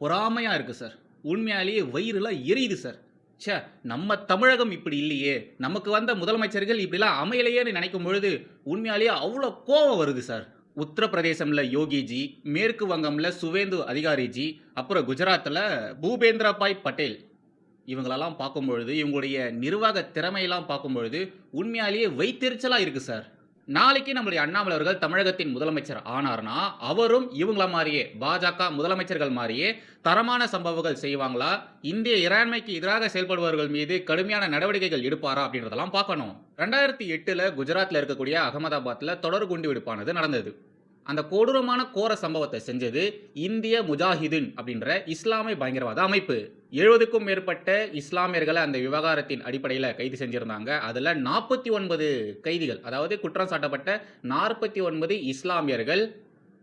பொறாமையா இருக்கு சார். உண்மையாலேயே வயிறுலாம் எரியுது சார். ச்சே! நம்ம தமிழகம் இப்படி இல்லையே! நமக்கு வந்த முதலமைச்சர்கள் இப்படிலாம் அமையலையேன்னு நினைக்கும் பொழுது, உண்மையாலேயே அவ்ளோ கோவம் வருது சார். உத்தரப்பிரதேசம்ல யோகிஜி, மேற்கு வங்கம்ல சுவேந்து அதிகாரிஜி, அப்புறம் குஜராத்ல பூபேந்திர பாய் பட்டேல். இவங்களெல்லாம் பார்க்கும்பொழுது, இவங்களுடைய நிர்வாக திறமையெல்லாம் பார்க்கும்பொழுது, உண்மையாலேயே வயித்தெரிச்சலா இருக்கு சார். நாளைக்கு நம்முடைய அண்ணாமலை அவர்கள் தமிழகத்தின் முதலமைச்சர் ஆனார்னா, அவரும் இவங்கள மாரியே பாஜக முதலமைச்சர்கள் மாரியே தரமான சம்பவங்கள் செய்வாங்களா? இந்திய இறையாண்மைக்கு எதிராக செயல்படுபவர்கள் மீது கடுமையான நடவடிக்கைகள் எடுப்பாரா? அப்படின்றதெல்லாம் பார்க்கணும். 2008ல குஜராத்ல இருக்கக்கூடிய அகமதாபாத்ல தொடர் குண்டு வெடிப்பானது நடந்தது. அந்த கொடூரமான கோர சம்பவத்தை செஞ்சது இந்திய முஜாஹிதீன் அப்படின்ற இஸ்லாமிய பயங்கரவாத அமைப்பு. 70க்கும் மேற்பட்ட இஸ்லாமியர்களை அந்த விவகாரத்தின் அடிப்படையில் கைது செஞ்சிருந்தாங்க. அதில் 49 கைதிகள், அதாவது குற்றம் சாட்டப்பட்ட 49 இஸ்லாமியர்கள்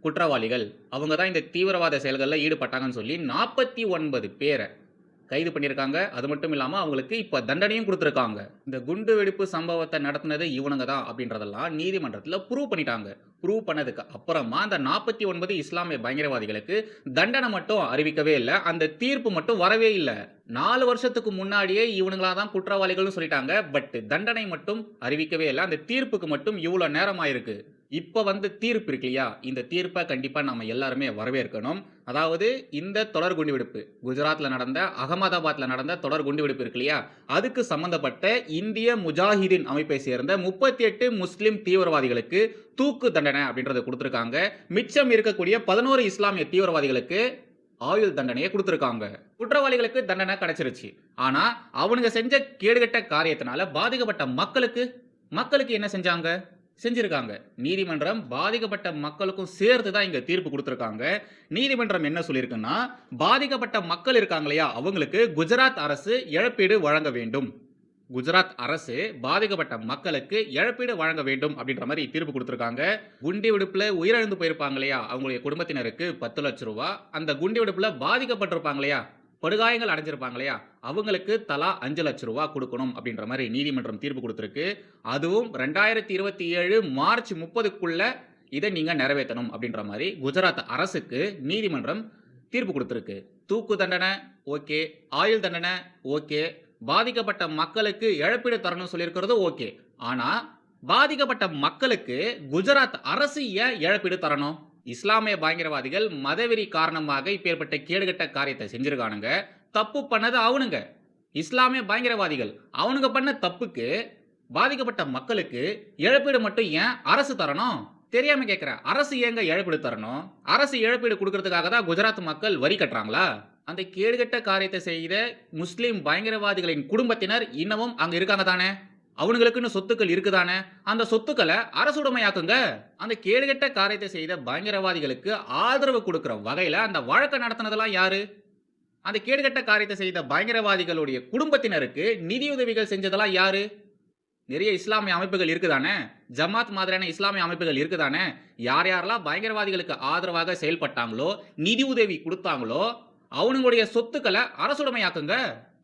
குற்றவாளிகள். அவங்க தான் இந்த தீவிரவாத செயல்களில் ஈடுபட்டாங்கன்னு சொல்லி 49 பேரை கைது பண்ணியிருக்காங்க. அது மட்டும் இல்லாமல் அவங்களுக்கு இப்போ தண்டனையும் கொடுத்துருக்காங்க. இந்த குண்டு வெடிப்பு சம்பவத்தை நடத்தினது இவனுங்க தான் அப்படின்றதெல்லாம் நீதிமன்றத்தில் ப்ரூவ் பண்ணிட்டாங்க. ப்ரூவ் பண்ணதுக்கு அப்புறமா அந்த 49 இஸ்லாமிய பயங்கரவாதிகளுக்கு தண்டனை மட்டும் அறிவிக்கவே இல்லை. அந்த தீர்ப்பு மட்டும் வரவே இல்லை. 4 வருஷத்துக்கு முன்னாடியே இவனுங்களா தான் குற்றவாளிகள்னு சொல்லிட்டாங்க. பட் தண்டனை மட்டும் அறிவிக்கவே இல்லை. அந்த தீர்ப்புக்கு மட்டும் இவ்வளோ நேரமாயிருக்கு. இப்போ வந்து தீர்ப்பு இருக்கு இல்லையா, இந்த தீர்ப்பை கண்டிப்பாக நம்ம எல்லாருமே வரவேற்கணும். அதாவது இந்த தொடர் குண்டுவெடிப்பு குஜராத்தில் நடந்த, அகமதாபாத்தில் நடந்த தொடர் குண்டுவெடிப்பு இருக்கு இல்லையா, அதுக்கு சம்பந்தப்பட்ட இந்திய முஜாஹிதீன் அமைப்பை சேர்ந்த 38 முஸ்லிம் தீவிரவாதிகளுக்கு தூக்கு தண்டனை அப்படின்றத கொடுத்துருக்காங்க. மிச்சம் இருக்கக்கூடிய 11 இஸ்லாமிய தீவிரவாதிகளுக்கு ஆயுள் தண்டனையை கொடுத்துருக்காங்க. குற்றவாளிகளுக்கு தண்டனை கிடைச்சிருச்சு. ஆனா அவனுங்க செஞ்ச கேடுகட்ட காரியத்தினால பாதிக்கப்பட்ட மக்களுக்கு என்ன செஞ்சிருக்காங்க. நீதிமன்றம் பாதிக்கப்பட்ட மக்களுக்கும் சேர்த்து தான் இங்க தீர்ப்பு கொடுத்திருக்காங்க. நீதிமன்றம் என்ன சொல்லியிருக்குன்னா, பாதிக்கப்பட்ட மக்கள் இருக்காங்க இல்லையா, அவங்களுக்கு குஜராத் அரசு இழப்பீடு வழங்க வேண்டும். குஜராத் அரசு பாதிக்கப்பட்ட மக்களுக்கு இழப்பீடு வழங்க வேண்டும் அப்படின்ற மாதிரி தீர்ப்பு கொடுத்திருக்காங்க. குண்டு வெடிப்புல உயிரிழந்து போயிருப்பாங்க இல்லையா, அவங்களுடைய குடும்பத்தினருக்கு 10 லட்சம் ரூபாய், அந்த குண்டு வெடிப்புல பாதிக்கப்பட்டிருப்பாங்க இல்லையா, படுகாயங்கள் அடைஞ்சிருப்பாங்க இல்லையா, அவங்களுக்கு தலா 5 லட்சம் ரூபாய் கொடுக்கணும் அப்படின்ற மாதிரி நீதிமன்றம் தீர்ப்பு கொடுத்திருக்கு. அதுவும் 2027 மார்ச் 30க்குள்ள இதை நீங்க நிறைவேற்றணும் அப்படின்ற மாதிரி குஜராத் அரசுக்கு நீதிமன்றம் தீர்ப்பு கொடுத்திருக்கு. தூக்கு தண்டனை ஓகே, ஆயுள் தண்டனை ஓகே, பாதிக்கப்பட்ட மக்களுக்கு இழப்பீடு தரணும் சொல்லியிருக்கிறது ஓகே. ஆனா பாதிக்கப்பட்ட மக்களுக்கு குஜராத் அரசு ஏன் இழப்பீடு தரணும்? இஸ்லாமிய பயங்கரவாதிகள் மதவெறி காரணமாக இப்பேற்பட்ட கேடுகட்ட காரியத்தை செஞ்சிருக்கானுங்க. தப்பு பண்ணது அவனுங்க, இஸ்லாமிய பயங்கரவாதிகள். அவனுங்க பண்ண தப்புக்கு பாதிக்கப்பட்ட மக்களுக்கு இழப்பீடு மட்டும் ஏன் அரசு தரணும்? தெரியாம கேட்கிறேன். அரசு ஏங்க இழப்பீடு தரணும்? அரசு இழப்பீடு கொடுக்கறதுக்காக தான் குஜராத் மக்கள் வரி கட்டுறாங்களா? அந்த கேடுகட்ட காரியத்தை செய்த முஸ்லிம் பயங்கரவாதிகளின் குடும்பத்தினர் இன்னமும் அங்க இருக்காங்க தானே? அவனுங்களுக்குன்னு சொத்துக்கள் இருக்குதானே? அந்த சொத்துக்களை அரசுடைமையாக்குங்க. அந்த கேடுகட்ட காரியத்தை செய்த பயங்கரவாதிகளுக்கு ஆதரவு கொடுக்கிற வகையில அந்த வழக்கை நடத்தினதெல்லாம் யாரு? அந்த கேடுகட்ட காரியத்தை செய்த பயங்கரவாதிகளுடைய குடும்பத்தினருக்கு நிதியுதவிகள் செஞ்சதெல்லாம் யாரு? நிறைய இஸ்லாமிய அமைப்புகள் இருக்குதானே? ஜமாத் மாதிரியான இஸ்லாமிய அமைப்புகள் இருக்குதானே? யார் யாரெல்லாம் பயங்கரவாதிகளுக்கு ஆதரவாக செயல்பட்டாங்களோ, நிதி உதவி கொடுத்தாங்களோ, அவனுங்களுடைய சொத்துக்களை அரசுடைமையாக்குங்க.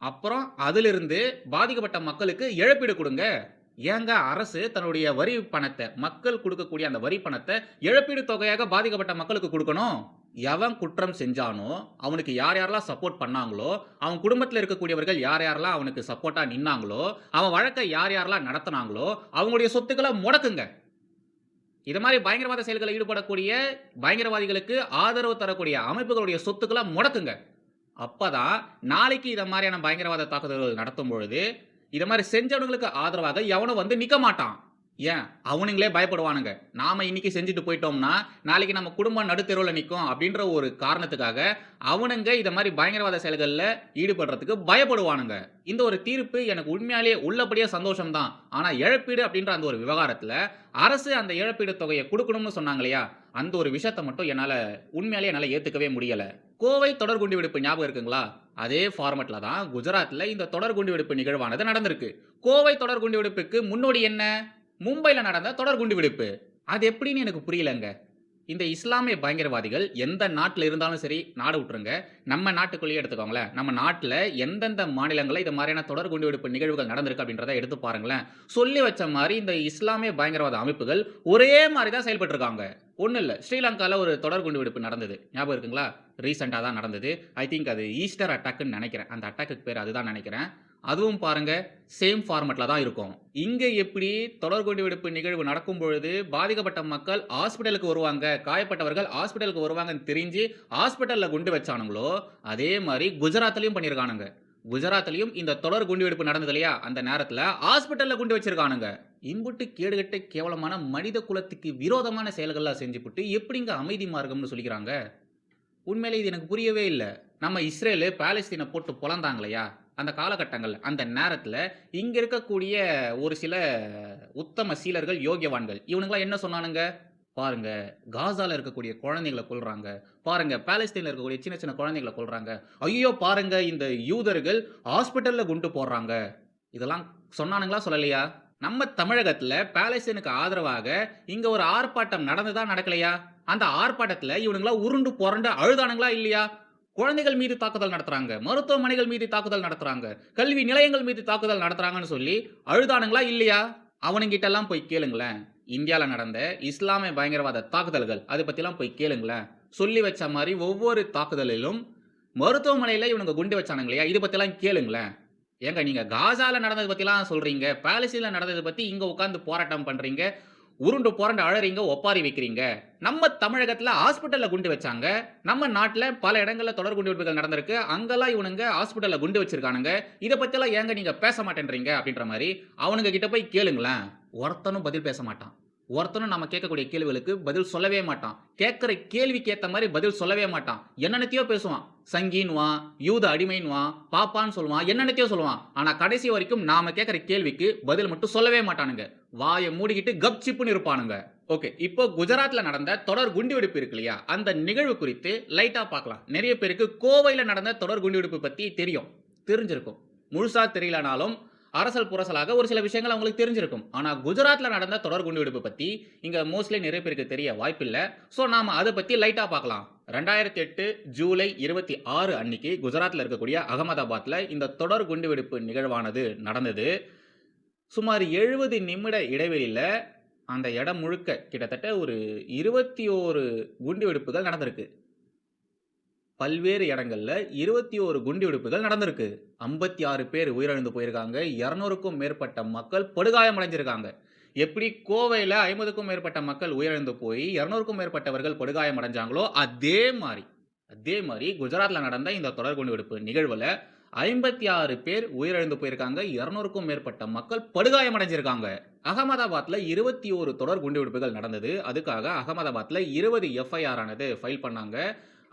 அப்புறம் அதிலிருந்து பாதிக்கப்பட்ட மக்களுக்கு இழப்பீடு கொடுங்க. ஏங்க அரசு தன்னுடைய வரி பணத்தை, மக்கள் கொடுக்கக்கூடிய அந்த வரி பணத்தை இழப்பீடு தொகையாக பாதிக்கப்பட்ட மக்களுக்கு கொடுக்கணும்? எவன் குற்றம் செஞ்சானோ, அவனுக்கு யார் யாரெல்லாம் சப்போர்ட் பண்ணாங்களோ, அவன் குடும்பத்தில் இருக்கக்கூடியவர்கள் யார் யாரெல்லாம் அவனுக்கு சப்போர்ட்டா நின்னாங்களோ, அவன் வழக்கை யார் யாரெல்லாம் நடத்தினாங்களோ, அவங்களுடைய சொத்துக்களை முடக்குங்க. இது மாதிரி பயங்கரவாத செயல்களில் ஈடுபடக்கூடிய பயங்கரவாதிகளுக்கு ஆதரவு தரக்கூடிய அமைப்புகளுடைய சொத்துக்களை முடக்குங்க. அப்பதான் நாளைக்கு இத மாதிரியான பயங்கரவாத தாக்குதல்கள் நடத்தும் பொழுது இத மாதிரி செஞ்சவங்களுக்கு ஆதரவாக எவனும் வந்து நிக்க மாட்டான். ஏன்? அவனுங்களே பயப்படுவானுங்க. நாம இன்னைக்கு செஞ்சுட்டு போயிட்டோம்னா நாளைக்கு நம்ம குடும்பம் நடுத்தெருவுல நிற்கும் அப்படின்ற ஒரு காரணத்துக்காக அவனுங்க இத மாதிரி பயங்கரவாத செயல்களில் ஈடுபடுறதுக்கு பயப்படுவானுங்க. இந்த ஒரு தீர்ப்பு எனக்கு உண்மையாலேயே உள்ளபடியே சந்தோஷம் தான். ஆனா இழப்பீடு அப்படின்ற அந்த ஒரு விவகாரத்துல அரசு அந்த இழப்பீடு தொகையை கொடுக்கணும்னு சொன்னாங்க இல்லையா, அந்த ஒரு விஷயத்தை மட்டும் உண்மையாலேயே ஏத்துக்கவே முடியல. கோவை தொடர் குண்டு வெடிப்பு ஞாபகம் இருக்குங்களா? அதே ஃபார்மட்ல தான் குஜராத்ல இந்த தொடர் குண்டு வெடிப்பு நிகழ்வானது நடந்திருக்கு. கோவை தொடர் குண்டு வெடிப்புக்கு முன்னோடி என்ன? மும்பைல நடந்த தொடர் குண்டு வெடிப்பு. அது எப்படின்னு எனக்கு புரியலங்க. இந்த இஸ்லாமிய பயங்கரவாதிகள் எந்த நாட்டுல இருந்தாலும் சரி, நாட விட்டுருங்க. நம்ம நாட்டுக்குள்ளேயே எடுத்துக்கோங்களேன். நம்ம நாட்டுல எந்தெந்த மாநிலங்கள்ல இது மாரியான தொடர் குண்டுவெடிப்பு நிகழ்வுகள் நடந்திருக்கு அப்படின்றத எடுத்து பாருங்களேன். சொல்லி வச்ச மாரி இந்த இஸ்லாமிய பயங்கரவாத அமைப்புகள் ஒரே மாரி தான் செயல்பட்டுருக்காங்க. ஒண்ணும் இல்ல. ஸ்ரீலங்கால ஒரு தொடர் குண்டுவெடிப்பு நடந்தது. ஞாபகம் இருக்குங்களா? ரீசென்ட்டா தான் நடந்தது. ஐ திங்க் அது ஈஸ்டர் அட்டாக்ன்னு நெனைக்கிறேன். அந்த அட்டாக்குக்கு பேரு அதுதான் நெனைக்கிறேன். அதுவும் பாருங்க, சேம் ஃபார்மட்ல தான் இருக்கும். இங்க எப்படி தொடர் குண்டுவெடிப்பு நிகழ்வு நடக்கும் பொழுது, பாதிக்கப்பட்ட மக்கள் ஹாஸ்பிட்டலுக்கு வருவாங்க, காயப்பட்டவர்கள் ஹாஸ்பிட்டலுக்கு வருவாங்கன்னு தெரிஞ்சு, ஹாஸ்பிட்டல்ல குண்டு வச்சானுங்களோ, அதே மாரி குஜராத்லயும் பண்ணியிருக்கானுங்க. குஜராத்லயும் இந்த தொடர் குண்டுவெடிப்பு நடந்தது இல்லையா? அந்த நேரத்துல ஹாஸ்பிட்டல்ல குண்டு வச்சிருக்கானுங்க. இம்புட்டு கேடுகெட்ட கேவலமான மனித குலத்துக்கு விரோதமான செயல்கள்லாம் செஞ்சுப்புட்டு, எப்படிங்க அமைதி மார்க்கம்னு சொல்லிக்கிறாங்க? உண்மையிலே இது எனக்கு புரியவே இல்ல. நம்ம இஸ்ரேலு, பாலஸ்தீன போட்டு பொளந்தாங்கல்லையா? அந்த காலகட்டங்கள்ல, அந்த நேரத்துல இங்க இருக்கக்கூடிய ஒரு சில உத்தம சீலர்கள், யோகியவான்கள் இவனுங்கலாம் என்ன சொன்னானுங்க? பாருங்க, காசால இருக்கக்கூடிய குழந்தைகள கொல்றாங்க. பாருங்க, பாலஸ்தீன்ல இருக்கக்கூடிய சின்ன சின்ன குழந்தைகள கொல்றாங்க. ஐயோ! பாருங்க இந்த யூதர்கள் ஹாஸ்பிட்டல்ல குண்டு போடுறாங்க. இதெல்லாம் சொன்னானுங்களா? சொல்லலையா? நம்ம தமிழகத்துல பாலஸ்தீனுக்கு ஆதரவாக இங்க ஒரு ஆர்ப்பாட்டம் நடந்ததா? நடக்கலையா? அந்த ஆர்ப்பாட்டத்துல இவனுங்கலாம் உருண்டு பொரண்டு அழுதானுங்களா? இல்லையா? குழந்தைகள் மீது தாக்குதல் நடத்துறாங்க. மருத்துவமனைகள் மீது தாக்குதல் நடத்துறாங்க. கல்வி நிலையங்கள் மீது தாக்குதல் நடத்துறாங்கன்னு சொல்லி அழுதானுங்களா? இல்லையா? அவனுங்கிட்டலாம் போய் கேளுங்களேன். இந்தியால நடந்த இஸ்லாமிய பயங்கரவாத தாக்குதல்கள், அத பத்திலாம் போய் கேளுங்களேன். சொல்லி வச்ச மாரி ஒவ்வொரு தாக்குதலிலும் மருத்துவமனையில இவனுங்க குண்டு வச்சானுங்க இல்லையா? இத பத்திலாம் கேளுங்களேன். ஏங்க நீங்க காசால நடந்தத பத்திலாம் சொல்றீங்க. பாலஸ்தீன்ல நடந்தத பத்தி இங்க உட்கார்ந்து போராட்டம் பண்றீங்க. உருண்டு புரண்டு அழறீங்க, ஒப்பாரி வைக்கிறீங்க. நம்ம தமிழகத்துல ஹாஸ்பிட்டல்ல குண்டு வச்சாங்க. நம்ம நாட்டுல பல இடங்கள்ல தொடர் குண்டு வெடிப்புகள் நடந்திருக்கு. அங்கலாம் இவனுங்க ஹாஸ்பிட்டல்ல குண்டு வச்சிருக்கானுங்க. இத பத்திலாம் ஏங்க நீங்க பேச மாட்டேன்றீங்க? அப்படின்ற மாரி அவனுங்க கிட்ட போய் கேளுங்களேன். ஒருத்தனும் பதில் பேச மாட்டான். ஒருத்தனும் நம்ம கேட்கக்கூடிய கேள்விகளுக்கு பதில் சொல்லவே மாட்டான். கேட்கிற கேள்விக்கு ஏத்த மாரி பதில் சொல்லவே மாட்டான். என்னென்னத்தையோ பேசுவான். சங்கின்னுவான், யூத அடிமைன்னுவான், பாப்பான்னு சொல்லுவான், என்னென்னத்தையோ சொல்லுவான். ஆனா கடைசி வரைக்கும் நாம கேட்கிற கேள்விக்கு பதில் மட்டும் சொல்லவே மாட்டானுங்க. வாய மூடிக்கிட்டு கப்சிப்புன்னு இருப்பானுங்க. ஓகே. இப்போ குஜராத்ல நடந்த தொடர் குண்டுவெடிப்பு இருக்கு இல்லையா? அந்த நிகழ்வு குறித்து லைட்டா பார்க்கலாம். நெறைய பேருக்கு கோவையில நடந்த தொடர் குண்டுவெடிப்பு பத்தி தெரியும். தெரிஞ்சிருக்கும். முழுசா தெரியலனாலும் அரசல் புரசலாக ஒரு சில விஷயங்கள் அவங்களுக்கு தெரிஞ்சிருக்கும். ஆனா குஜராத்ல நடந்த தொடர் குண்டுவெடிப்பு பத்தி இங்க மோஸ்ட்லி நிறைய பேருக்கு தெரிய வாய்ப்பில்ல. சோ நாம அத பத்தி லைட்டா பார்க்கலாம். 2008 ஜூலை 26 அன்னைக்கு குஜராத்ல இருக்கக்கூடிய அகமதாபாத்ல இந்த தொடர் குண்டுவெடிப்பு நிகழ்வானது நடந்தது. சுமார் 70 நிமிட இடைவெளியில அந்த இடம் முழுக்க கிட்டத்தட்ட ஒரு 21 குண்டுவெடிப்புகள் நடந்திருக்கு. பல்வேறு இடங்கள்ல 21 குண்டுவெடிப்புகள் நடந்திருக்கு. 56 பேர் உயிரிழந்து போயிருக்காங்க. 200க்கும் மேற்பட்ட மக்கள் படுகாயம் அடைஞ்சிருக்காங்க. எப்படி கோவையில 50க்கும் மேற்பட்ட மக்கள் உயிரிழந்து போய் 200க்கும் மேற்பட்டவர்கள் படுகாயம் அடைஞ்சாங்களோ, அதே மாரி குஜராத்ல நடந்த இந்த தொடர் குண்டுவெடிப்பு நிகழ்வுல 56 பேர் உயிரிழந்து போயிருக்காங்க. 200க்கும் மேற்பட்ட மக்கள் படுகாயம் அடைஞ்சிருக்காங்க. அகமதாபாத்ல 21 தொடர் குண்டுவெடிப்புகள் நடந்தது. அதுக்காக அகமதாபாத்ல 20 எஃப்ஐஆர் ஆனது ஃபைல் பண்ணாங்க.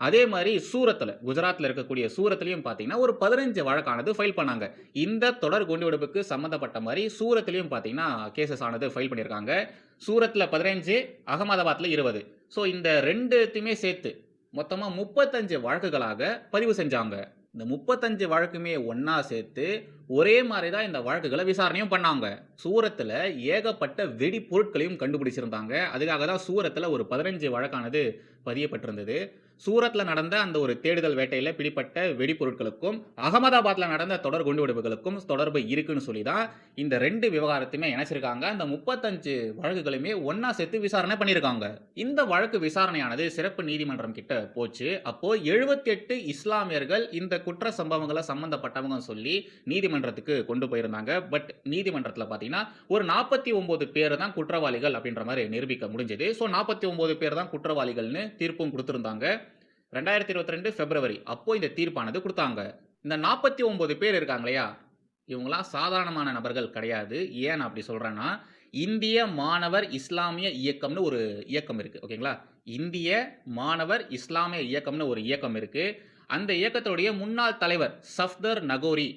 அதே மாரி சூரத்ல, குஜராத்ல இருக்கக்கூடிய சூரத்லயும் பார்த்தீங்கன்னா, ஒரு 15 வழக்கானது ஃபைல் பண்ணாங்க. இந்த தொடர் குண்டுவெடிப்புக்கு சம்மந்தப்பட்ட மாரி சூரத்லயும் பார்த்தீங்கன்னா, கேஸஸ் ஆனது ஃபைல் பண்ணியிருக்காங்க. சூரத்ல 15, அகமதாபாத்ல 20. ஸோ இந்த 2த்தையுமே சேர்த்து மொத்தமா 35 வழக்குகளாக பதிவு செஞ்சாங்க. இந்த 35 வழக்குமே ஒண்ணா சேர்த்து ஒரே மாரி தான் இந்த வழக்குகள விசாரணையும் பண்ணாங்க. சூரத்ல ஏகப்பட்ட வெடிபொருட்களையும் கண்டுபிடிச்சிருந்தாங்க. அதுக்காக தான் சூரத்ல ஒரு 15 வழக்கானது பதியப்பட்டிருந்தது. சூரத்ல நடந்த அந்த ஒரு தேடுதல் வேட்டையில பிடிப்பட்ட வெடிபொருட்களுக்கும், அகமதாபாத்ல நடந்த தொடர் குண்டுவெடிப்புகளுக்கும் தொடர்பு இருக்குன்னு சொல்லி தான் இந்த 2 விவகாரத்தையுமே இணைச்சிருக்காங்க. அந்த 35 வழக்குகளுமே ஒண்ணா சேர்த்து விசாரணை பண்ணியிருக்காங்க. இந்த வழக்கு விசாரணையானது சிறப்பு நீதிமன்றம் கிட்ட போச்சு. அப்போ 78 இஸ்லாமியர்கள் இந்த குற்ற சம்பவங்கள சம்பந்தப்பட்டவங்கன்னு சொல்லி நீதிமன்றத்துக்கு கொண்டு போயிருந்தாங்க. பட் நீதிமன்றத்துல பார்த்தீங்கன்னா, ஒரு 49 பேர் தான் குற்றவாளிகள் அப்படின்ற மாரி நிரூபிக்க முடிஞ்சது. ஸோ 49 பேர் தான் குற்றவாளிகள்னு தீர்ப்பும் குடுத்திருந்தாங்க. 2022 பிப்ரவரி அப்போ இந்த தீர்ப்பானது குடுத்தாங்க. இந்த 49 பேர் இருக்காங்க இல்லையா? இவங்கலாம் சாதாரணமான நபர்கள் கிடையாது. ஏன் நான் அப்படி சொல்றேன்னா, இந்திய மாணவர் இஸ்லாமிய இயக்கம்னு ஒரு இயக்கம் இருக்கு. ஓகேங்களா? இந்திய மாணவர் இஸ்லாமிய இயக்கம்னு ஒரு இயக்கம் இருக்கு. அந்த இயக்கத்துடைய முன்னாள் தலைவர் சஃப்தர் நகோரி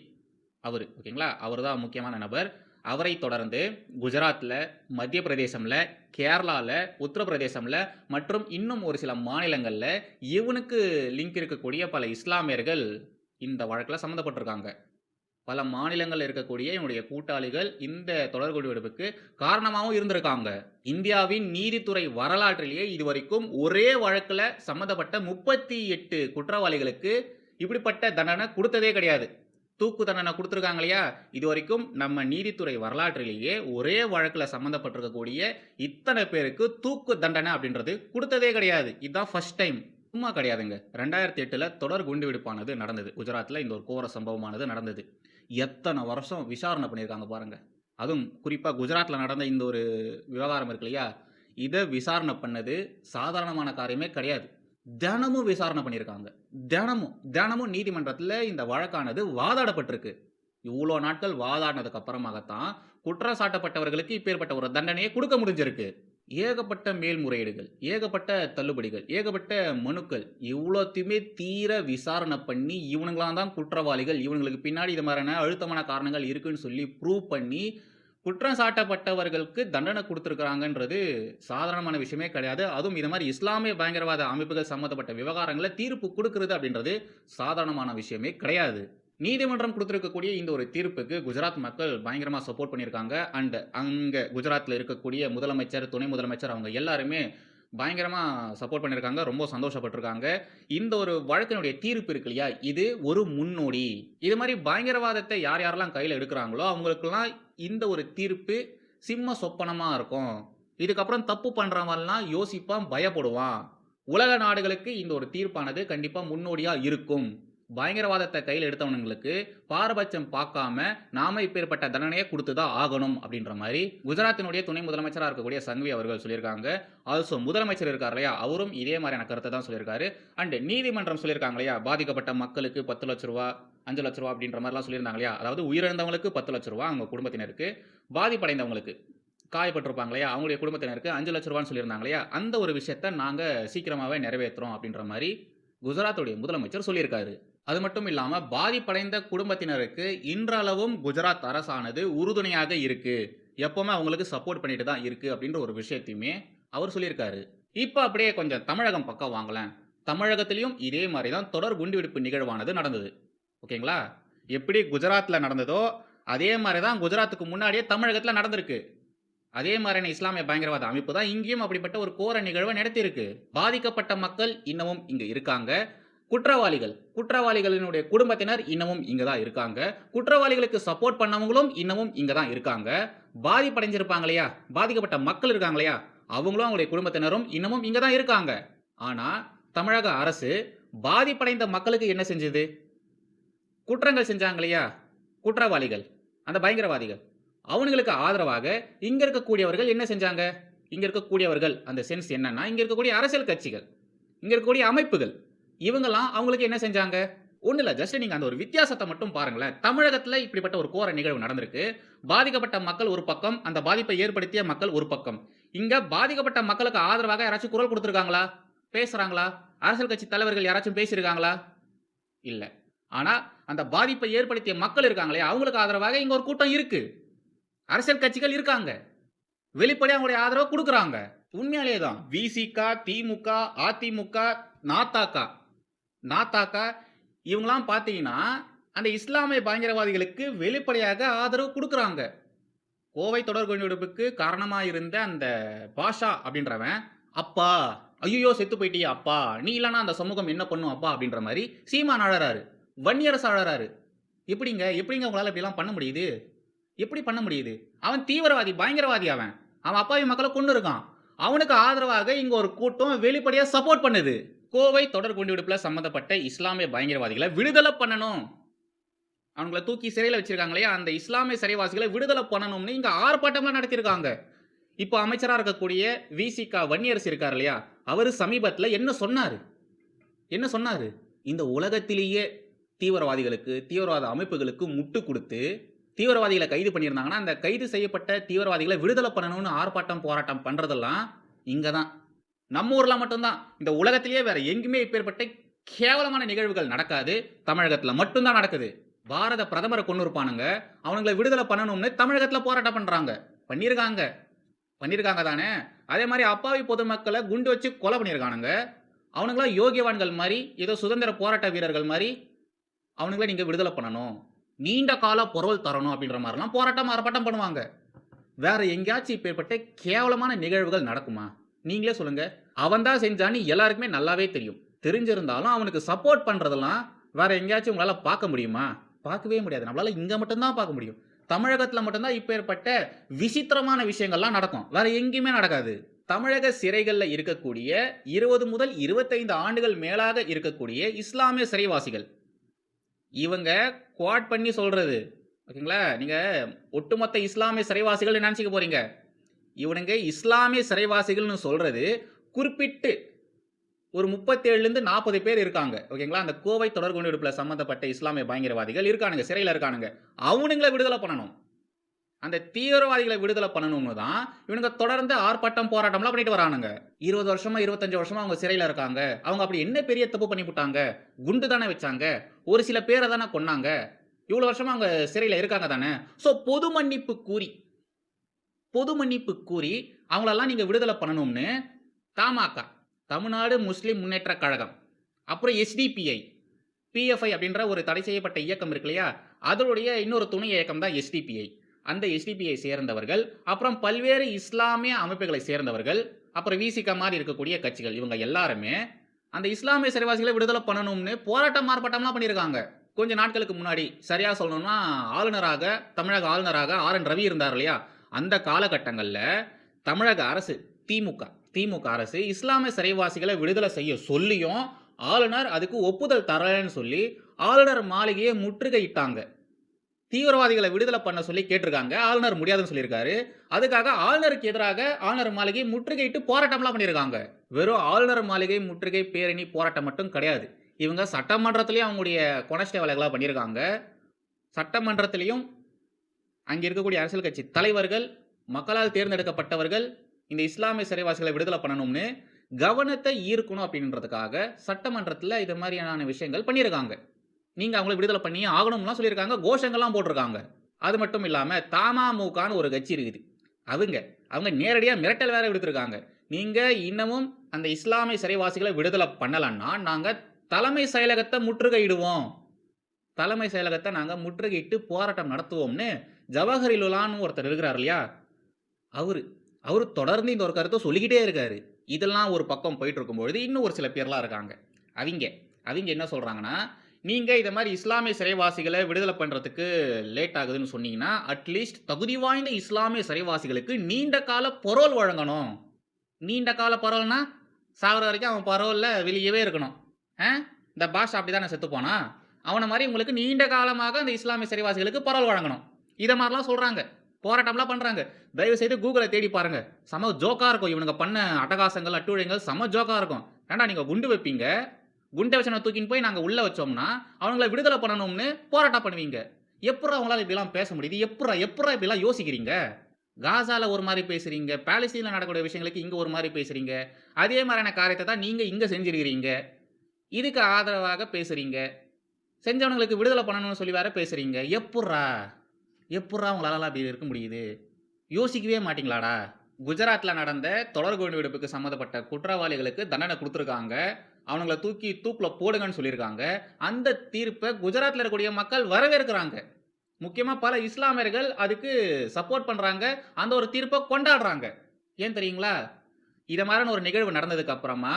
அவரு. ஓகேங்களா? அவரு தான் முக்கியமான நபர். அவரை தொடர்ந்து குஜராத்ல, மத்திய பிரதேசம்ல, கேரளால, உத்தரப்பிரதேசம்ல மற்றும் இன்னும் ஒரு சில மாநிலங்கள்ல இவனுக்கு லிங்க் இருக்கக்கூடிய பல இஸ்லாமியர்கள் இந்த வழக்குல சம்மந்தப்பட்டிருக்காங்க. பல மாநிலங்கள்ல இருக்கக்கூடிய என்னுடைய கூட்டாளிகள் இந்த தொடர் குண்டுவெடிப்புக்கு காரணமாவும் இருந்திருக்காங்க. இந்தியாவின் நீதித்துறை வரலாற்றிலேயே இதுவரைக்கும் ஒரே வழக்குல சம்மந்தப்பட்ட 38 குற்றவாளிகளுக்கு இப்படிப்பட்ட தண்டனை குடுத்ததே கிடையாது. தூக்கு தண்டனை குடுத்திருக்காங்க இல்லையா? இதுவரைக்கும் நம்ம நீதித்துறை வரலாற்றிலேயே ஒரே வழக்குல சம்மந்தப்பட்டிருக்கக்கூடிய இத்தனை பேருக்கு தூக்கு தண்டனை அப்படின்றது குடுத்ததே கிடையாது. இதுதான் ஃபர்ஸ்ட் டைம். சும்மா கிடையாதுங்க. 2008ல தொடர் குண்டுவெடிப்பானது நடந்தது. குஜராத்ல இந்த ஒரு கோர சம்பவமானது நடந்தது. எத்தன வருஷம் விசாரணை பண்ணியிருக்காங்க பாருங்க. அதுவும் குறிப்பா குஜராத்ல நடந்த இந்த ஒரு விவகாரம் இருக்கு இல்லையா? இத விசாரணை பண்ணது சாதாரணமான காரியமே கிடையாது. தினமும் விசாரணை பண்ணியிருக்காங்க. தினமும் நீதிமன்றத்தில இந்த வழக்கானது வாதாடப்பட்டிருக்கு. இவ்ளோ நாட்கள் வாதாடினதுக்கு அப்புறமாகத்தான் குற்றம் சாட்டப்பட்டவர்களுக்கு இப்பேற்பட்ட ஒரு தண்டனையை குடுக்க முடிஞ்சிருக்கு. ஏகப்பட்ட மேல்முறையீடுகள், ஏகப்பட்ட தள்ளுபடிகள், ஏகப்பட்ட மனுக்கள் இவ்வளத்தையுமே தீர விசாரணை பண்ணி இவனுங்கலாம் தான் குற்றவாளிகள், இவனுங்களுக்கு பின்னாடி இது மாதிரியான அழுத்தமான காரணங்கள் இருக்குன்னு சொல்லி ப்ரூவ் பண்ணி குற்றம் சாட்டப்பட்டவர்களுக்கு தண்டனை குடுத்திருக்காங்கன்றது சாதாரணமான விஷயமே கிடையாது. அதுவும் இது மாரி இஸ்லாமிய பயங்கரவாத அமைப்புகள் சம்மந்தப்பட்ட விவகாரங்கள்ல தீர்ப்பு குடுக்குறது அப்படின்றது சாதாரணமான விஷயமே கிடையாது. நீதிமன்றம் குடுத்திருக்கக்கூடிய இந்த ஒரு தீர்ப்புக்கு குஜராத் மக்கள் பயங்கரமா சப்போர்ட் பண்ணியிருக்காங்க. அண்ட் அங்க குஜராத்ல இருக்கக்கூடிய முதலமைச்சர், துணை முதலமைச்சர் அவங்க எல்லாருமே பயங்கரமா சப்போர்ட் பண்ணியிருக்காங்க. ரொம்ப சந்தோஷப்பட்டுருக்காங்க. இந்த ஒரு வழக்கினுடைய தீர்ப்பு இருக்கு இல்லையா? இது ஒரு முன்னோடி. இது மாரி பயங்கரவாதத்தை யார் யாரெல்லாம் கையில எடுக்குறாங்களோ, அவங்களுக்கெல்லாம் இந்த ஒரு தீர்ப்பு சிம்ம சொப்பனமா இருக்கும். இதுக்கப்புறம் தப்பு பண்றவன்லாம் யோசிப்பான், பயப்படுவான். உலக நாடுகளுக்கு இந்த ஒரு தீர்ப்பானது கண்டிப்பா முன்னோடியா இருக்கும். பயங்கரவாதத்தை கையில எடுத்தவனுங்களுக்கு பாரபட்சம் பார்க்காம நாம இப்பேற்பட்ட தண்டனையை குடுத்து தான் ஆகணும் அப்படின்ற மாரி குஜராத்தினுடைய துணை முதலமைச்சரா இருக்கக்கூடிய சங்வி அவர்கள் சொல்லியிருக்காங்க. ஆல்சோ முதலமைச்சர் இருக்கார் இல்லையா? அவரும் இதே மாதிரியான கருத்தை தான் சொல்லியிருக்காரு. அண்ட் நீதிமன்றம் சொல்லியிருக்காங்க இல்லையா? பாதிக்கப்பட்ட மக்களுக்கு 10 லட்ச ரூபா, 5 லட்ச ரூபா அப்படின்ற மாதிரிலாம் சொல்லியிருந்தாங்க இல்லையா? அதாவது உயிரிழந்தவங்களுக்கு 10 லட்ச ரூபா அவங்க குடும்பத்தினருக்கு, பாதிப்படைந்தவங்களுக்கு காயப்பட்டிருப்பாங்க இல்லையா? அவங்களுடைய குடும்பத்தினருக்கு 5 லட்ச ரூபான்னு சொல்லியிருந்தாங்க இல்லையா? அந்த ஒரு விஷயத்த நாங்க சீக்கிரமாவே நிறைவேத்துறோம் அப்படின்ற மாரி குஜராத்துடைய முதலமைச்சர் சொல்லியிருக்காரு. அது மட்டும் இல்லாம பாதிப்படைந்த குடும்பத்தினருக்கு இன்றளவும் குஜராத் அரசானது உறுதுணையாக இருக்கு. எப்பவுமே அவங்களுக்கு சப்போர்ட் பண்ணிட்டு தான் இருக்கு அப்படின்ற ஒரு விஷயத்தையுமே அவர் சொல்லியிருக்காரு. இப்ப அப்படியே கொஞ்சம் தமிழகம் பக்கம் வாங்களேன். தமிழகத்திலயும் இதே மாரி தான் தொடர் குண்டுவெடிப்பு நிகழ்வானது நடந்தது. ஓகேங்களா? எப்படி குஜராத்ல நடந்ததோ அதே மாரி தான் குஜராத்துக்கு முன்னாடியே தமிழகத்துல நடந்திருக்கு. அதே மாதிரியான இஸ்லாமிய பயங்கரவாத அமைப்பு தான் இங்கேயும் அப்படிப்பட்ட ஒரு கோர நிகழ்வை நடத்தியிருக்கு. பாதிக்கப்பட்ட மக்கள் இன்னமும் இங்க இருக்காங்க. குற்றவாளிகளினுடைய குடும்பத்தினர் இன்னமும் இங்க தான் இருக்காங்க. குற்றவாளிகளுக்கு சப்போர்ட் பண்ணவங்களும் இன்னமும் இங்க தான் இருக்காங்க. பாதிப்படைஞ்சிருப்பாங்க இல்லையா? பாதிக்கப்பட்ட மக்கள் இருக்காங்க இல்லையா? அவங்களும் அவங்களுடைய குடும்பத்தினரும் இன்னமும் இங்க தான் இருக்காங்க. ஆனா தமிழக அரசு பாதிப்படைந்த மக்களுக்கு என்ன செஞ்சது? குற்றங்கள் செஞ்சாங்க இல்லையா? குற்றவாளிகள், அந்த பயங்கரவாதிகள். அவனுங்களுக்கு ஆதரவாக இங்க இருக்கக்கூடியவர்கள் என்ன செஞ்சாங்க? இங்க இருக்கக்கூடியவர்கள் அந்த சென்ஸ் என்னன்னா, இங்க இருக்கக்கூடிய அரசியல் கட்சிகள், இங்க இருக்கக்கூடிய அமைப்புகள், இவங்கலாம் அவங்களுக்கு என்ன செஞ்சாங்க? ஒண்ணும் இல்ல. ஜஸ்ட் நீங்க அந்த ஒரு வித்தியாசத்த மட்டும் பாருங்களேன். தமிழகத்துல இப்படிப்பட்ட ஒரு கோர நிகழ்வு நடந்திருக்கு. பாதிக்கப்பட்ட மக்கள் ஒரு பக்கம், அந்த பாதிப்பை ஏற்படுத்திய மக்கள் ஒரு பக்கம். இங்க பாதிக்கப்பட்ட மக்களுக்கு ஆதரவாக யாராச்சும் குரல் குடுத்திருக்காங்களா? பேசுறாங்களா? அரசியல் கட்சி தலைவர்கள் யாராச்சும் பேசியிருக்காங்களா? இல்ல. ஆனா அந்த பாதிப்பை ஏற்படுத்திய மக்கள் இருக்காங்க இல்லையா? அவங்களுக்கு ஆதரவாக இங்க ஒரு கூட்டம் இருக்கு. அரசியல் கட்சிகள் இருக்காங்க. வெளிப்படையா அவங்களுடைய ஆதரவு குடுக்குறாங்க. உண்மையாலே தான். விசிக, திமுக, அதிமுக, நாத்தாக்க இவங்கலாம் பார்த்தீங்கன்னா, அந்த இஸ்லாமிய பயங்கரவாதிகளுக்கு வெளிப்படையாக ஆதரவு குடுக்குறாங்க. கோவை தொடர் குண்டுவெடிப்புக்கு காரணமா இருந்த அந்த பாஷா அப்படின்றவன், அப்பா, ஐயையோ செத்து போயிட்டியே அப்பா, நீ இல்லன்னா அந்த சமூகம் என்ன பண்ணும் அப்பா அப்படின்ற மாரி சீமான் அழறாரு. வன்னியரசு அழறாரு. எப்படிங்க உங்களால இப்படிலாம் பண்ண முடியுது? எப்படி பண்ண முடியுது? அவன் தீவிரவாதி, பயங்கரவாதி அவன். அவன் அப்பாவி மக்களை கொன்னு இருக்கான். அவனுக்கு ஆதரவாக இங்க ஒரு கூட்டம் வெளிப்படையா சப்போர்ட் பண்ணுது. கோவை தொடர் குண்டுவெடிப்புல சம்பந்தப்பட்ட இஸ்லாமிய பயங்கரவாதிகளை விடுதலை பண்ணணும். அவங்கள தூக்கி சிறையில வச்சிருக்காங்க இல்லையா? அந்த இஸ்லாமிய சிறைவாசிகளை விடுதலை பண்ணணும்னு இங்க ஆர்ப்பாட்டம்லாம் நடத்தியிருக்காங்க. இப்போ அமைச்சரா இருக்கக்கூடிய விசிக வன்னியரசு இருக்கார் இல்லையா? அவரு சமீபத்துல என்ன சொன்னாரு? இந்த உலகத்திலேயே தீவிரவாதிகளுக்கு, தீவிரவாத அமைப்புகளுக்கு முட்டு குடுத்து தீவிரவாதிகளை கைது பண்ணியிருந்தாங்கன்னா, அந்த கைது செய்யப்பட்ட தீவிரவாதிகளை விடுதலை பண்ணணும்னு ஆர்ப்பாட்டம், போராட்டம் பண்றதெல்லாம் இங்க தான். நம்ம ஊர்ல மட்டும் தான். இந்த உலகத்திலேயே வேற எங்குமே இப்பேற்பட்ட கேவலமான நிகழ்வுகள் நடக்காது. தமிழகத்துல மட்டும் தான் நடக்குது. பாரத பிரதமரை கொன்னு இருப்பானுங்க. அவனுங்களை விடுதலை பண்ணணும்னு தமிழகத்துல போராட்டம் பண்றாங்க. பண்ணியிருக்காங்க தானே? அதே மாதிரி அப்பாவி பொதுமக்களை குண்டு வச்சு கொலை பண்ணியிருக்கானுங்க. அவனுங்களாம் யோகியவான்கள் மாதிரி, ஏதோ சுதந்திர போராட்ட வீரர்கள் மாதிரி அவனுங்களை நீங்க விடுதலை பண்ணணும். நீண்ட கால பரோல் தரணும் அப்படின்ற மாதிரிலாம் போராட்டம், ஆர்ப்பாட்டம் பண்ணுவாங்க. வேற எங்கேயாச்சும் இப்பேற்பட்ட கேவலமான நிகழ்வுகள் நடக்குமா? நீங்களே சொல்லுங்க. அவன் தான் செஞ்சான்னு எல்லாருக்குமே நல்லாவே தெரியும். தெரிஞ்சிருந்தாலும் அவனுக்கு சப்போர்ட் பண்றதெல்லாம் வேற எங்கேயாச்சும் உங்களால பார்க்க முடியுமா? பார்க்கவே முடியாது. நம்மளால இங்க மட்டும் தான் பார்க்க முடியும். தமிழகத்தில மட்டும் தான் இப்பேற்பட்ட விசித்திரமான விஷயங்கள்லாம் நடக்கும். வேற எங்கேயுமே நடக்காது. தமிழக சிறைகள்ல இருக்கக்கூடிய 20 முதல் 25 ஆண்டுகள் மேலாக இருக்கக்கூடிய இஸ்லாமிய சிறைவாசிகள். இவங்க குவாட் பண்ணி சொல்றது. ஓகேங்களா? நீங்க ஒட்டுமொத்த இஸ்லாமிய சிறைவாசிகள்னு நெனச்சுக்க போறீங்க. இவனுங்க இஸ்லாமிய சிறைவாசிகள்னு சொல்றது, குறிப்பிட்டு ஒரு 37லிருந்து 40 பேர் இருக்காங்க. ஓகேங்களா? அந்த கோவை தொடர் குண்டுவெடிப்புல சம்மந்தப்பட்ட இஸ்லாமிய பயங்கரவாதிகள் இருக்கானுங்க. சிறையில இருக்கானுங்க. அவனுங்கள விடுதலை பண்ணணும். அந்த தீவிரவாதிகளை விடுதலை பண்ணணும்னு தான் இவனுங்க தொடர்ந்து ஆர்ப்பாட்டம், போராட்டம்லாம் பண்ணிட்டு வரானுங்க. 20 வருஷமா, 25 வருஷமா அவங்க சிறையில இருக்காங்க. அவங்க அப்படி என்ன பெரிய தப்பு பண்ணிப்புட்டாங்க? குண்டு தானே வச்சாங்க. ஒரு சில பேர தானே கொன்னாங்க. இவ்வளோ வருஷமா அவங்க சிறையில இருக்காங்க தானே. ஸோ பொது மன்னிப்பு கூறி அவங்களெல்லாம் நீங்க விடுதலை பண்ணணும்னு தமாகா, தமிழ்நாடு முஸ்லிம் முன்னேற்றக் கழகம், அப்புறம் எஸ்டிபிஐ, பிஎஃப்ஐ அப்படின்ற ஒரு தடை செய்யப்பட்ட இயக்கம் இருக்கு இல்லையா? அதனுடைய இன்னொரு துணை இயக்கம் தான் எஸ்டிபிஐ. அந்த எஸ்டிபிஐ சேர்ந்தவர்கள், அப்புறம் பல்வேறு இஸ்லாமிய அமைப்புகளை சேர்ந்தவர்கள், அப்புறம் விசிக மாரி இருக்கக்கூடிய கட்சிகள், இவங்க எல்லாருமே அந்த இஸ்லாமிய சிறைவாசிகளை விடுதலை பண்ணணும்னு போராட்டம், ஆர்ப்பாட்டம்லாம் பண்ணியிருக்காங்க. கொஞ்ச நாட்களுக்கு முன்னாடி, சரியா சொல்லணும்னா ஆளுநராக, தமிழக ஆளுநராக ஆர்.என். ரவி இருந்தார் இல்லையா? அந்த காலகட்டங்கள்ல தமிழக அரசு, திமுக அரசு இஸ்லாமிய சிறைவாசிகளை விடுதலை செய்ய சொல்லியும், ஆளுநர் அதுக்கு ஒப்புதல் தரலன்னு சொல்லி, ஆளுநர் மாளிகையை முற்றுகையிட்டாங்க. தீவிரவாதிகளை விடுதலை பண்ண சொல்லி கேட்டிருக்காங்க. ஆளுநர் முடியாதுன்னு சொல்லியிருக்காரு. அதுக்காக ஆளுநருக்கு எதிராக ஆளுநர் மாளிகையை முற்றுகையிட்டு போராட்டம்லாம் பண்ணியிருக்காங்க. வெறும் ஆளுநர் மாளிகை முற்றுகை, பேரணி, போராட்டம் மட்டும் கிடையாது. இவங்க சட்டமன்றத்திலயும் அவங்களுடைய கொணஸ்டே வேலைகளா பண்ணியிருக்காங்க. சட்டமன்றத்திலயும் அங்க இருக்கக்கூடிய அரசியல் கட்சி தலைவர்கள், மக்களால் தேர்ந்தெடுக்கப்பட்டவர்கள் இந்த இஸ்லாமிய சிறைவாசிகளை விடுதலை பண்ணணும்னு கவனத்தை ஈர்க்கணும் அப்படின்றதுக்காக சட்டமன்றத்தில இது மாதிரியான விஷயங்கள் பண்ணியிருக்காங்க. நீங்க அவங்கள விடுதலை பண்ணியே ஆகணும்லாம் சொல்லியிருக்காங்க. கோஷங்கள்லாம் போட்டிருக்காங்க. அது மட்டும் இல்லாம தமாமுகன்னு ஒரு கட்சி இருக்குது. அவங்க நேரடியா மிரட்டல் வேற விடுத்திருக்காங்க. நீங்க இன்னமும் அந்த இஸ்லாமிய சிறைவாசிகளை விடுதலை பண்ணலன்னா, நாங்க தலைமை செயலகத்தை முற்றுகையிடுவோம். தலைமை செயலகத்தை நாங்க முற்றுகையிட்டு போராட்டம் நடத்துவோம்னு ஜவஹரிலுல்லான்னு ஒருத்தர் இருக்கிறார் இல்லையா? அவரு தொடர்ந்து இந்த ஒரு கருத்தை சொல்லிக்கிட்டே இருக்காரு. இதெல்லாம் ஒரு பக்கம் போயிட்டு இருக்கும்பொழுது, இன்னும் ஒரு சில பேர்லாம் இருக்காங்க. அவிங்க என்ன சொல்றாங்கன்னா, நீங்க இத மாரி இஸ்லாமிய சிறைவாசிகளை விடுதலை பண்றதுக்கு லேட் ஆகுதுன்னு சொன்னீங்கன்னா, அட்லீஸ்ட் தகுதி வாய்ந்த இஸ்லாமிய சிறைவாசிகளுக்கு நீண்ட கால பரோல் வழங்கணும். நீண்ட கால பரோல்னா, சாகுற வரைக்கும் அவன் பரோல்ல வெளியவே இருக்கணும். இந்த பாஷா அப்படிதானே செத்து போனான். அவன மாரி உங்களுக்கு நீண்ட காலமாக அந்த இஸ்லாமிய சிறைவாசிகளுக்கு பரோல் வழங்கணும். இத மாரிலாம் சொல்றாங்க. போராட்டம்லாம் பண்றாங்க. தயவு செய்து கூகுள தேடி பாருங்க. செம ஜோக்கா இருக்கும். இவனுங்க பண்ண அட்டகாசங்கள், அட்டூழியங்கள் செம ஜோக்கா இருக்கும். ஏன்டா நீங்க குண்டு வைப்பீங்க. குண்ட வச்சவன தூக்கின்னு போய் நாங்க உள்ள வச்சோம்னா, அவங்கள விடுதலை பண்ணணும்னு போராட்டம் பண்ணுவீங்க. எப்புட்றா உங்களால இப்படிலாம் பேச முடியுது? எப்புட்றா இப்படிலாம் யோசிக்கிறீங்க? காசால ஒரு மாரி பேசுறீங்க. பாலஸ்தீன்ல நடக்கக்கூடிய விஷயங்களுக்கு இங்க ஒரு மாரி பேசுறீங்க. அதே மாரியான காரியத்த தான் நீங்க இங்க செஞ்சிருக்கிறீங்க. இதுக்கு ஆதரவாக பேசுறீங்க. செஞ்சவனுங்களுக்கு விடுதலை பண்ணணும்னு சொல்லி வேற பேசுறீங்க. எப்புட்றா உங்களால அப்படி இருக்க முடியுது? யோசிக்கவே மாட்டீங்களாடா? குஜராத்ல நடந்த தொடர் குண்டுவெடிப்புக்கு சம்மந்தப்பட்ட குற்றவாளிகளுக்கு தண்டனை குடுத்துருக்காங்க. அவனுங்கள தூக்கி தூக்குல போடுங்கன்னு சொல்லியிருக்காங்க. அந்த தீர்ப்ப குஜராத்ல இருக்கக்கூடிய மக்கள் வரவேற்கிறாங்க. முக்கியமா பல இஸ்லாமியர்கள் அதுக்கு சப்போர்ட் பண்றாங்க. அந்த ஒரு தீர்ப்ப கொண்டாடுறாங்க. ஏன் தெரியுங்களா? இத மாரியான ஒரு நிகழ்வு நடந்ததுக்கு அப்புறமா,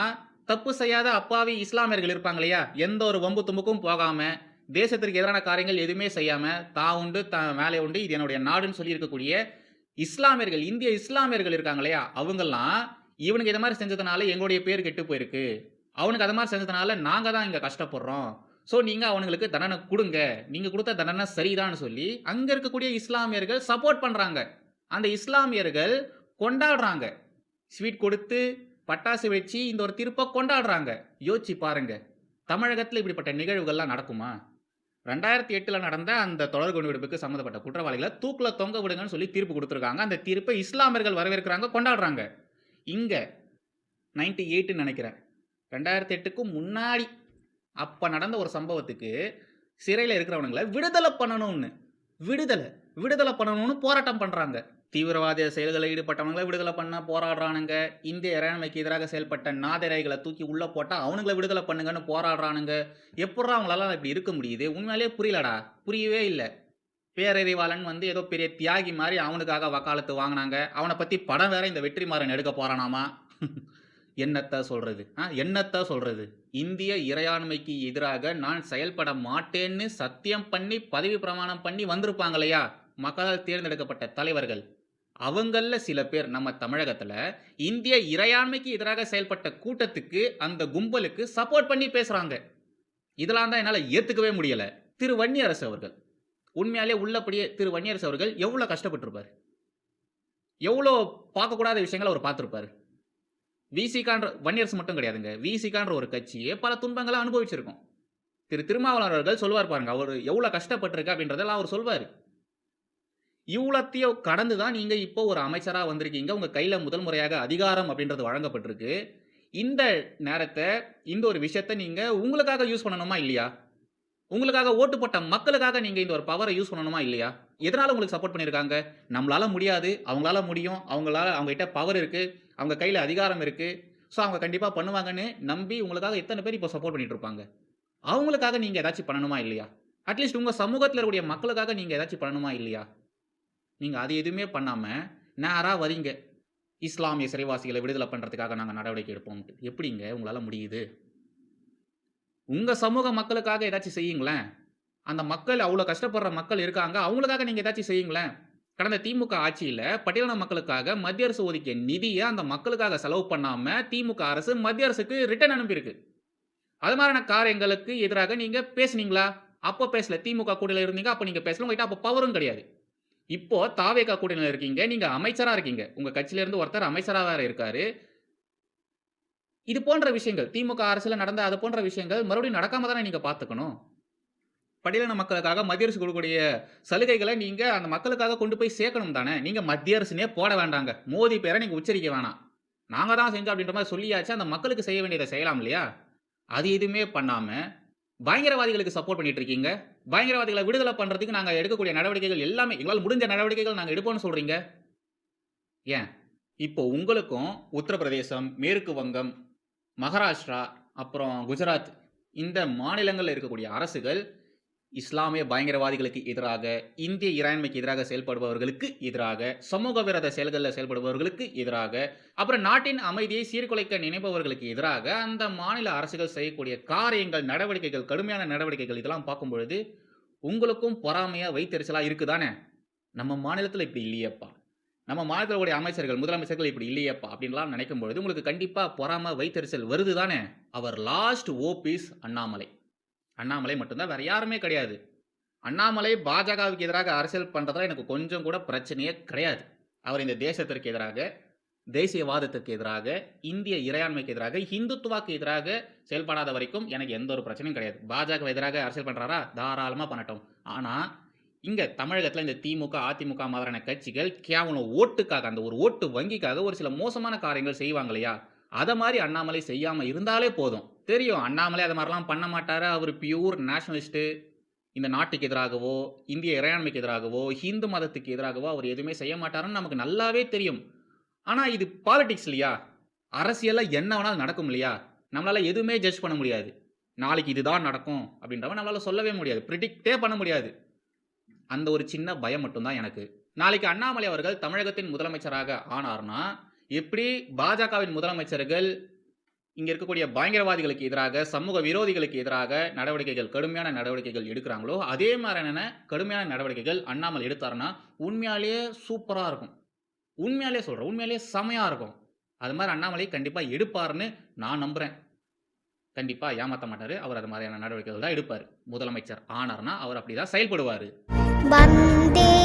தப்பு செய்யாத அப்பாவி இஸ்லாமியர்கள் இருப்பாங்க இல்லையா? எந்த ஒரு வம்பு தும்புக்கும் போகாம, தேசத்திற்கு எதிரான காரியங்கள் எதுவுமே செய்யாம, தான் உண்டு, தான் வேலை உண்டு, இது என்னுடைய நாடுன்னு சொல்லி இருக்கக்கூடிய இஸ்லாமியர்கள், இந்திய இஸ்லாமியர்கள் இருக்காங்க இல்லையா? அவங்கலாம், இவனுங்க இத மாரி செஞ்சதுனால எங்களுடைய பேர் கெட்டு போயிருக்கு. அவனுக்கு அத மாரி செஞ்சதுனால நாங்க தான் இங்க கஷ்டப்படுறோம். ஸோ நீங்க அவனுங்களுக்கு தண்டனை குடுங்க. நீங்க குடுத்த தண்டனை சரிதான்னு சொல்லி, அங்க இருக்கக்கூடிய இஸ்லாமியர்கள் சப்போர்ட் பண்றாங்க. அந்த இஸ்லாமியர்கள் கொண்டாடுறாங்க. ஸ்வீட் கொடுத்து, பட்டாசு வெடிச்சு இந்த ஒரு தீர்ப்ப கொண்டாடுறாங்க. யோசிச்சு பாருங்க. தமிழகத்தில இப்படிப்பட்ட நிகழ்வுகள்லாம் நடக்குமா? 2008ல நடந்த அந்த தொடர் குண்டுவெடிப்புக்கு சம்மந்தப்பட்ட குற்றவாளிகள தூக்குல தொங்க விடுங்கன்னு சொல்லி தீர்ப்பு குடுத்துருக்காங்க. அந்த தீர்ப்ப இஸ்லாமியர்கள் வரவேற்கிறாங்க, கொண்டாடுறாங்க. இங்க 98ன்னு நெனைக்கிறேன். 2008க்கும் முன்னாடி அப்ப நடந்த ஒரு சம்பவத்துக்கு சிறையில இருக்கிறவனுங்கள விடுதலை பண்ணணும்னு போராட்டம் பண்றாங்க. தீவிரவாத செயல்களில் ஈடுபட்டவங்கள விடுதலை பண்ண போராடுறானுங்க. இந்திய இறையாண்மைக்கு எதிராக செயல்பட்ட நாதிரைகளை தூக்கி உள்ள போட்டா அவனுங்கள விடுதலை பண்ணுங்கன்னு போராடுறானுங்க. எப்புட்றா அவங்களால இப்படி இருக்க முடியுது? உண்மையாலேயே புரியலடா. புரியவே இல்ல. பேரறிவாளன் வந்து ஏதோ பெரிய தியாகி மாரி அவனுக்காக வக்காலத்து வாங்குனாங்க. அவன பத்தி படம் வேற இந்த வெற்றிமாறன் எடுக்க போறானாமா. என்னத்த சொல்றது? என்னத்த சொல்றது? இந்திய இறையாண்மைக்கு எதிராக நான் செயல்பட மாட்டேன்னு சத்தியம் பண்ணி, பதவி பிரமாணம் பண்ணி வந்திருப்பாங்க இல்லையா? மக்களால் தேர்ந்தெடுக்கப்பட்ட தலைவர்கள். அவங்கள்ல சில பேர் நம்ம தமிழகத்துல இந்திய இறையாண்மைக்கு எதிராக செயல்பட்ட கூட்டத்துக்கு, அந்த கும்பலுக்கு சப்போர்ட் பண்ணி பேசுறாங்க. இதெல்லாம் தான் என்னால ஏத்துக்கவே முடியல. திரு வன்னியரசு அவர்கள். உண்மையாலே உள்ளபடியே திரு வன்னியரசு அவர்கள் எவ்வளோ கஷ்டப்பட்டிருப்பாரு? எவ்வளோ பார்க்கக்கூடாத விஷயங்கள அவர் பார்த்திருப்பாரு? விசிகான்ற வன்னியரசு மட்டும் கிடையாதுங்க. விசிகான்ற ஒரு கட்சியே பல துன்பங்கள அனுபவிச்சிருக்கும். திரு திருமாவளவன் அவர்கள் சொல்லுவார் பாருங்க. அவரு எவ்வளோ கஷ்டப்பட்டிருக்கு அப்படின்றதெல்லாம் அவர் சொல்வாரு. இவ்வளத்தையும் கடந்து தான் நீங்க இப்போ ஒரு அமைச்சரா வந்திருக்கீங்க. உங்க கையில முதல் முறையாக அதிகாரம் அப்படின்றது வழங்கப்பட்டிருக்கு. இந்த நேரத்த, இந்த ஒரு விஷயத்த நீங்க உங்களுக்காக யூஸ் பண்ணணுமா இல்லையா? உங்களுக்காக ஓட்டு போட்ட மக்களுக்காக நீங்க இந்த ஒரு பவர யூஸ் பண்ணணுமா இல்லையா? எதனால உங்களுக்கு சப்போர்ட் பண்ணியிருக்காங்க? நம்மளால முடியாது, அவங்களால முடியும். அவங்ககிட்ட பவர் இருக்கு. அவங்க கையில அதிகாரம் இருக்கு. ஸோ அவங்க கண்டிப்பா பண்ணுவாங்கன்னு நம்பி உங்களுக்காக எத்தன பேர் இப்போ சப்போர்ட் பண்ணிட்டு இருப்பாங்க? அவங்களுக்காக நீங்க ஏதாச்சும் பண்ணணுமா இல்லையா? அட்லீஸ்ட் உங்க சமூகத்துல இருக்கக்கூடிய மக்களுக்காக நீங்க ஏதாச்சும் பண்ணணுமா இல்லையா? நீங்க அது எதுவுமே பண்ணாம நேரா வரீங்க. இஸ்லாமிய சிறைவாசிகளை விடுதலை பண்றதுக்காக நாங்க நடவடிக்கை எடுப்போம்ன்ட்டு. எப்படிங்க உங்களால முடியுது? உங்க சமூக மக்களுக்காக ஏதாச்சும் செய்யுங்களேன். அந்த மக்கள் அவ்வளோ கஷ்டப்படுற மக்கள் இருக்காங்க. அவங்களுக்காக நீங்க ஏதாச்சும் செய்யுங்களேன். கடந்த திமுக ஆட்சியில பட்டியலின மக்களுக்காக மத்திய அரசு ஒதுக்கிய நிதிய அந்த மக்களுக்காக செலவு பண்ணாம திமுக அரசு மத்திய அரசுக்கு ரிட்டர்ன் அனுப்பியிருக்கு. அது மாதிரியான காரியங்களுக்கு எதிராக நீங்க பேசுனீங்களா? அப்ப பேசல. திமுக கூட்டணியில இருந்தீங்க. அப்ப நீங்க பேசல. உங்ககிட்ட அப்ப பவரும் கிடையாது. இப்போ தாவேகா கூட்டணியில இருக்கீங்க. நீங்க அமைச்சரா இருக்கீங்க. உங்க கட்சியில இருந்து ஒருத்தர் அமைச்சரா வேற இருக்காரு. இது போன்ற விஷயங்கள் திமுக அரசுல நடந்த அது போன்ற விஷயங்கள் மறுபடியும் நடக்காம தானே நீங்க பார்த்துக்கணும். பட்டியலின மக்களுக்காக மத்திய அரசு கொடுக்கக்கூடிய சலுகைகளை நீங்க அந்த மக்களுக்காக கொண்டு போய் சேர்க்கணும் தானே. நீங்க மத்திய அரசுனே போட வேண்டாங்க. மோடி பேரை நீங்க உச்சரிக்க வேணாம். நாங்க தான் செஞ்சோம் அப்படின்ற மாதிரி சொல்லியாச்சு. அந்த மக்களுக்கு செய்ய வேண்டியதை செய்யலாம் இல்லையா? அது எதுவுமே பண்ணாம பயங்கரவாதிகளுக்கு சப்போர்ட் பண்ணிட்டு இருக்கீங்க. பயங்கரவாதிகளை விடுதலை பண்றதுக்கு நாங்க எடுக்கக்கூடிய நடவடிக்கைகள் எல்லாமே எங்களால் முடிஞ்ச நடவடிக்கைகள் நாங்க எடுப்போம்னு சொல்றீங்க. ஏன்? இப்போ உங்களுக்கும் உத்தரப்பிரதேசம், மேற்கு வங்கம், மகாராஷ்டிரா, அப்புறம் குஜராத் இந்த மாநிலங்கள்ல இருக்கக்கூடிய அரசுகள் இஸ்லாமிய பயங்கரவாதிகளுக்கு எதிராக, இந்திய இறையாண்மைக்கு எதிராக செயல்படுபவர்களுக்கு எதிராக, சமூக விரோத செயல்களில் செயல்படுபவர்களுக்கு எதிராக, அப்புறம் நாட்டின் அமைதியை சீர்குலைக்க நினைப்பவர்களுக்கு எதிராக அந்த மாநில அரசுகள் செய்யக்கூடிய காரியங்கள், நடவடிக்கைகள், கடுமையான நடவடிக்கைகள் இதெல்லாம் பார்க்கும் பொழுது உங்களுக்கும் பொறாமையா வைத்தெரிச்சலா இருக்குதானே? நம்ம மாநிலத்துல இப்படி இல்லையேப்பா. நம்ம மாநிலத்துல கூடிய அமைச்சர்கள், முதலமைச்சர்கள் இப்படி இல்லையேப்பா அப்படின்லாம் நினைக்கும் பொழுது உங்களுக்கு கண்டிப்பா பொறாமை, வைத்தெரிச்சல் வருது தானே? அவர் last hope is Annamalai. Annamalai மட்டும்தான், வேற யாருமே கிடையாது. அண்ணாமலை பாஜகவுக்கு எதிராக அரசியல் பண்றதுல எனக்கு கொஞ்சம் கூட பிரச்சனையே கிடையாது. அவர் இந்த தேசத்திற்கு எதிராக, தேசியவாதத்திற்கு எதிராக, இந்திய இறையாண்மைக்கு எதிராக, இந்துத்துவாக்கு எதிராக செயல்படாத வரைக்கும் எனக்கு எந்த ஒரு பிரச்சனையும் கிடையாது. பாஜக எதிராக அரசியல் பண்றாரா? தாராளமா பண்ணட்டும். ஆனா இங்க தமிழகத்துல இந்த திமுக, அதிமுக மாதிரியான கட்சிகள் கேவலம் ஓட்டுக்காக, அந்த ஒரு ஓட்டு வங்கிக்காக ஒரு சில மோசமான காரியங்கள் செய்வாங்க இல்லையா? அத மாதிரி அண்ணாமலை செய்யாம இருந்தாலே போதும். தெரியும் அண்ணாமலை அது மாதிரிலாம் பண்ண மாட்டாரு. அவர் பியூர் நேஷனலிஸ்ட். இந்த நாட்டுக்கு எதிராகவோ, இந்திய இறையாண்மைக்கு எதிராகவோ, ஹிந்து மதத்துக்கு எதிராகவோ அவர் எதுவுமே செய்ய மாட்டாருன்னு நமக்கு நல்லாவே தெரியும். ஆனா இது பாலிடிக்ஸ் இல்லையா? அரசியல்ல என்ன வேணாலும் நடக்கும் இல்லையா? நம்மளால எதுவுமே ஜட்ஜ் பண்ண முடியாது. நாளைக்கு இதுதான் நடக்கும் அப்படின்றவ நம்மளால சொல்லவே முடியாது. பிரிடிக்டே பண்ண முடியாது. அந்த ஒரு சின்ன பயம் மட்டும் தான் எனக்கு. நாளைக்கு அண்ணாமலை அவர்கள் தமிழகத்தின் முதலமைச்சராக ஆனார்னா, எப்படி பாஜகவின் முதலமைச்சர்கள் இங்க இருக்கக்கூடிய பயங்கரவாதிகளுக்கு எதிராக, சமூக விரோதிகளுக்கு எதிராக நடவடிக்கைகள், கடுமையான நடவடிக்கைகள் எடுக்கிறாங்களோ, அதே மாதிரியான கடுமையான நடவடிக்கைகள் அண்ணாமலை எடுத்தாருன்னா, உண்மையாலேயே சூப்பரா இருக்கும். உண்மையாலேயே சொல்றேன். உண்மையாலேயே செமையா இருக்கும். அது மாதிரி அண்ணாமலை கண்டிப்பா எடுப்பாருன்னு நான் நம்புறேன். கண்டிப்பா ஏமாத்த மாட்டாரு. அவர் அது மாதிரியான நடவடிக்கைகள் தான் எடுப்பாரு. முதலமைச்சர் ஆனார்னா அவர் அப்படிதான் செயல்படுவாரு. வந்தே